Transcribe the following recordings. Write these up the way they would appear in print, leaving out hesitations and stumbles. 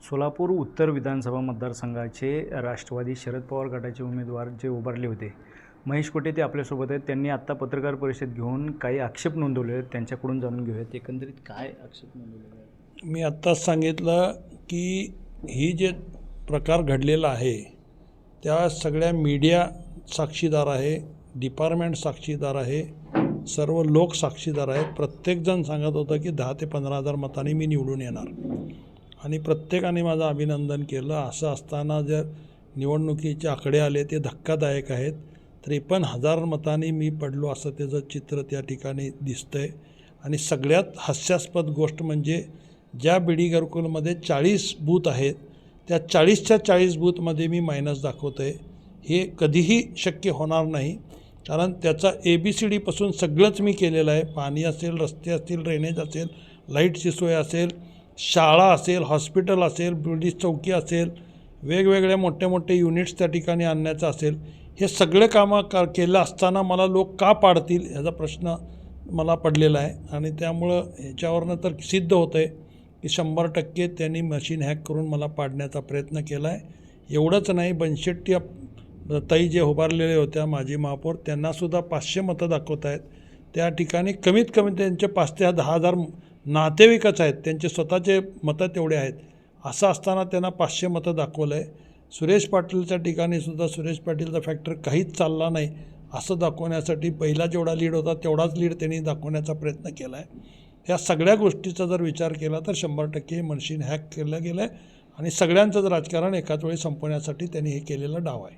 सोलापूर उत्तर विधानसभा मतदारसंघाचे राष्ट्रवादी शरद पवार गटाचे उमेदवार जे उभारले होते महेश कोटे ते आपल्यासोबत आहेत. त्यांनी आत्ता पत्रकार परिषद घेऊन काही आक्षेप नोंदवले आहेत. त्यांच्याकडून जाणून घेऊयात एकंदरीत काय आक्षेप नोंदवले आहेत. मी आत्ताच सांगितलं की ही जे प्रकार घडलेला आहे त्या सगळ्या मीडिया साक्षीदार आहे, डिपार्टमेंट साक्षीदार आहे, सर्व लोक साक्षीदार आहेत. प्रत्येकजण सांगत होतं की 10 ते 15,000 मतांनी मी निवडून येणार आणि प्रत्येकाने माझं अभिनंदन केलं. असं असताना जर निवडणुकीचे आकडे आले ते धक्कादायक आहेत. 53,000 मतांनी मी पडलो असं त्याचं चित्र त्या ठिकाणी दिसतं आहे. आणि सगळ्यात हास्यास्पद गोष्ट म्हणजे ज्या बीडी घरकुलमध्ये 40 बूथ आहेत त्या 40च्या 40 बूथमध्ये मी मायनस दाखवतो आहे. हे कधीही शक्य होणार नाही, कारण त्याचा ABCDपासून सगळंच मी केलेलं आहे. पाणी असेल, रस्ते असतील, ड्रेनेज असेल, लाईटची सोय असेल, शाळा असेल, हॉस्पिटल असेल, पोलीस चौकी असेल, वेगवेगळे मोठे मोठे युनिट्स त्या ठिकाणी आणण्याचं असेल, हे सगळे कामं केलं असताना मला लोक का पाडतील ह्याचा प्रश्न मला पडलेला आहे. आणि त्यामुळं ह्याच्यावरनं तर सिद्ध होतं आहे की 100% त्यांनी मशीन हॅक करून मला पाडण्याचा प्रयत्न केला आहे. एवढंच नाही, बनशेट्टी ताई जे उभारलेले होत्या माजी महापौर त्यांनासुद्धा 500 मतं दाखवत आहेत. त्या ठिकाणी कमीत कमी त्यांचे 5 ते 10,000 नातेवाईकच आहेत, त्यांचे स्वतःचे मतं तेवढे आहेत. असं असताना त्यांना 500 मतं दाखवलं आहे. सुरेश पाटीलच्या ठिकाणीसुद्धा सुरेश पाटीलचा फॅक्टर काहीच चालला नाही असं दाखवण्यासाठी पहिला जेवढा लीड होता तेवढाच लीड त्यांनी दाखवण्याचा प्रयत्न केला आहे. ह्या सगळ्या गोष्टीचा जर विचार केला तर 100% मशीन हॅक केलं गेलं आहे आणि सगळ्यांचंच राजकारण एकाच वेळी संपवण्यासाठी त्यांनी हे केलेला डाव आहे.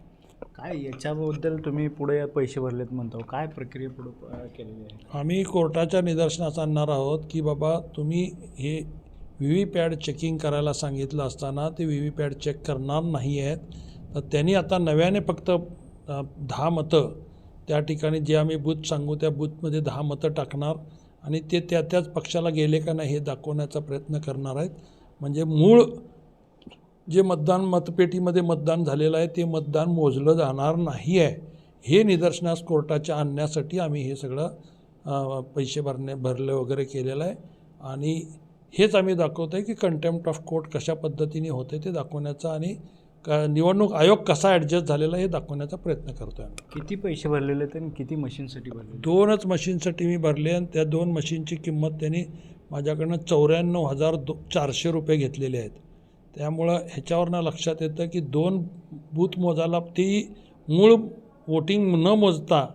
काय याच्याबद्दल तुम्ही पुढे पैसे भरलेत म्हणतो, काय प्रक्रिया पुढे केलेली आहे? आम्ही कोर्टाच्या निदर्शनास आणणार आहोत की बाबा तुम्ही हे व्हीव्हीपॅड चेकिंग करायला सांगितलं असताना ते व्हीव्हीपॅड चेक करणार नाही आहेत. तर त्यांनी आता नव्याने फक्त 10 मतं त्या ठिकाणी जे आम्ही बूथ सांगू त्या बूथमध्ये 10 मतं टाकणार आणि ते त्याच पक्षाला गेले का नाही हे दाखवण्याचा प्रयत्न करणार आहेत. म्हणजे मूळ जे मतपेटीमध्ये मतदान झालेलं आहे ते मतदान मोजलं जाणार नाही आहे. हे निदर्शनास कोर्टाच्या आणण्यासाठी आम्ही हे सगळं पैसे भरले वगैरे केलेलं आहे. आणि हेच आम्ही दाखवतो आहे की कंटेम्प्ट ऑफ कोर्ट कशा पद्धतीने होते ते दाखवण्याचा आणि निवडणूक आयोग कसा ॲडजस्ट झालेला हे दाखवण्याचा प्रयत्न करतो आहे आम्ही. किती पैसे भरलेले आहेत आणि किती मशीनसाठी भरले? 2च मशीनसाठी मी भरले आणि त्या 2 मशीनची किंमत त्यांनी माझ्याकडनं 94,400 रुपये घेतलेले आहेत. त्यामुळं ह्याच्यावरनं लक्षात येतं की 2 बूथ मोजायला ती मूळ वोटिंग न मोजता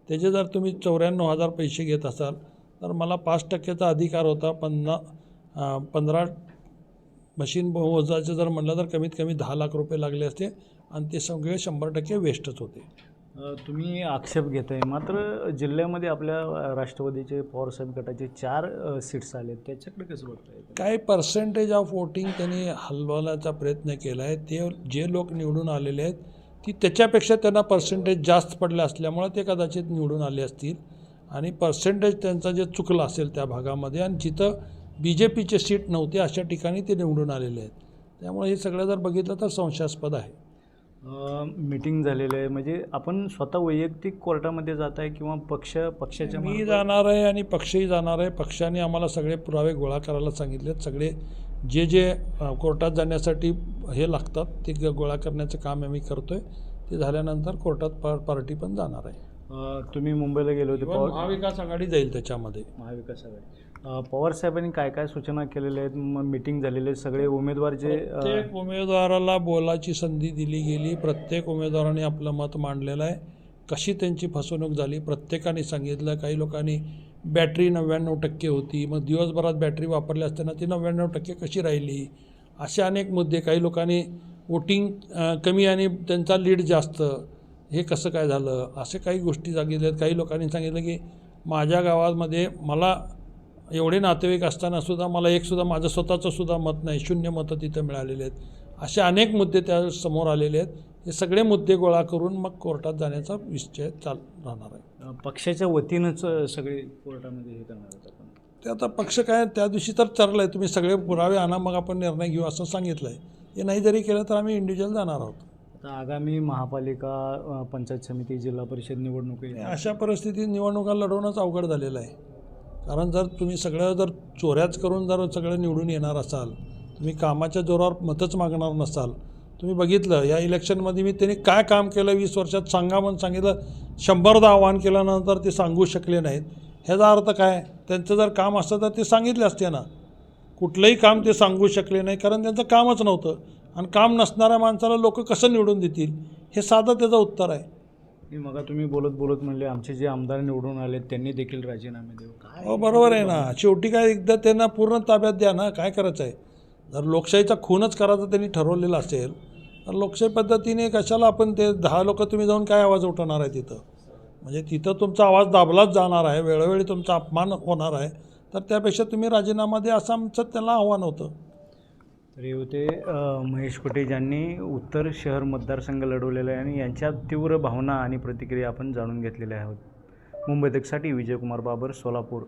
त्याचे जर तुम्ही 94,000 पैसे घेत असाल तर मला 5%चा अधिकार होता. 15 मशीन मोजायचं जर म्हटलं तर कमीत कमी 10 लाख रुपये लागले असते आणि ते सगळे 100% वेस्टच होते. तुम्ही आक्षेप घेत आहे, मात्र जिल्ह्यामध्ये आपल्या राष्ट्रवादीचे पवारसाहेब गटाचे 4 सीट्स आले, त्याच्याकडे कसं बघताय? काय पर्सेंटेज ऑफ वोटिंग त्यांनी हलवण्याचा प्रयत्न केला आहे. ते जे लोक निवडून आलेले आहेत ती त्याच्यापेक्षा त्यांना पर्सेंटेज जास्त पडले असल्यामुळं ते कदाचित निवडून आले असतील आणि पर्सेंटेज त्यांचा जे चुकलं असेल त्या भागामध्ये आणि जिथं BJPचे सीट नव्हते अशा ठिकाणी ते निवडून आलेले आहेत. त्यामुळे हे सगळं जर बघितलं तर संशयास्पद आहे. मीटिंग झालेलं आहे म्हणजे आपण स्वतः वैयक्तिक कोर्टामध्ये जात आहे किंवा पक्षाच्या मी जाणार आहे आणि पक्षही जाणार आहे. पक्षाने आम्हाला सगळे पुरावे गोळा करायला सांगितलेत. सगळे जे कोर्टात जाण्यासाठी हे लागतात ते गोळा करण्याचं काम आम्ही करतो आहे. ते झाल्यानंतर कोर्टात पार्टी पण जाणार आहे. तुम्ही मुंबईला गेले होते, महाविकास आघाडी जाईल त्याच्यामध्ये. महाविकास आघाडी पवारसाहेबांनी काय काय सूचना केलेल्या आहेत? मीटिंग झालेले सगळे उमेदवार जे प्रत्येक उमेदवाराला बोलायची संधी दिली गेली. प्रत्येक उमेदवाराने आपलं मत मांडलेलं आहे. कशी त्यांची फसवणूक झाली प्रत्येकाने सांगितलं. काही लोकांनी बॅटरी 99% होती, मग दिवसभरात बॅटरी वापरली असताना ती 99% कशी राहिली, असे अनेक मुद्दे. काही लोकांनी वोटिंग कमी आणि त्यांचा लीड जास्त, हे कसं काय झालं, असे काही गोष्टी सांगितल्यात. काही लोकांनी सांगितलं की माझ्या गावामध्ये मला एवढे नातेवाईक असतानासुद्धा मला एकसुद्धा माझं स्वतःचंसुद्धा मत नाही, 0 मतं तिथं मिळालेले आहेत. असे अनेक मुद्दे त्या समोर आलेले आहेत. हे सगळे मुद्दे गोळा करून मग कोर्टात जाण्याचा निश्चय राहणार आहे. पक्षाच्या वतीनंच सगळे कोर्टामध्ये हे करणार आहेत आपण. ते आता पक्ष काय त्या दिवशी तर ठरलं आहे, तुम्ही सगळे पुरावे आणा मग आपण निर्णय घेऊ असं सांगितलं आहे. हे नाही जरी केलं तर आम्ही इंडिव्हिज्युअल जाणार आहोत. आता आगामी महापालिका, पंचायत समिती, जिल्हा परिषद निवडणूक अशा परिस्थितीत निवडणुका लढवणंच अवघड झालेलं आहे. कारण जर तुम्ही सगळं जर चोऱ्याच करून जर सगळं निवडून येणार असाल तुम्ही कामाच्या जोरावर मतच मागणार नसाल. तुम्ही बघितलं या इलेक्शनमध्ये मी त्यांनी काय काम केलं 20 वर्षात सांगा म्हणून सांगितलं, 100दा आव्हान केल्यानंतर ते सांगू शकले नाहीत. ह्याचा अर्थ काय? त्यांचं जर काम असतं तर ते सांगितले असते ना. कुठलंही काम ते सांगू शकले नाही कारण त्यांचं कामच नव्हतं. आणि काम नसणाऱ्या माणसाला लोक कसं निवडून देतील, हे साधं त्याचं उत्तर आहे. मग तुम्ही बोलत म्हणले आमचे जे आमदार निवडून आले त्यांनी देखील राजीनामे देऊ काय? हो बरोबर आहे ना. शेवटी काय एकदा त्यांना पूर्ण ताब्यात द्या ना. काय करायचं आहे? जर लोकशाहीचा खूनच करायचं त्यांनी ठरवलेलं असेल तर लोकशाही पद्धतीने कशाला आपण ते 10 लोक तुम्ही जाऊन काय आवाज उठवणार आहे तिथं? म्हणजे तिथं तुमचा आवाज दाबलाच जाणार आहे, वेळोवेळी तुमचा अपमान होणार आहे. तर त्यापेक्षा तुम्ही राजीनामा द्या असं आमचं त्याला आव्हान होतं. तर हे होते महेश कोटे ज्यांनी उत्तर शहर मतदारसंघ लढवलेला आहे आणि यांच्या तीव्र भावना आणि प्रतिक्रिया आपण जाणून घेतलेल्या आहोत. मुंबई तकसाठी विजयकुमार बाबर, सोलापूर.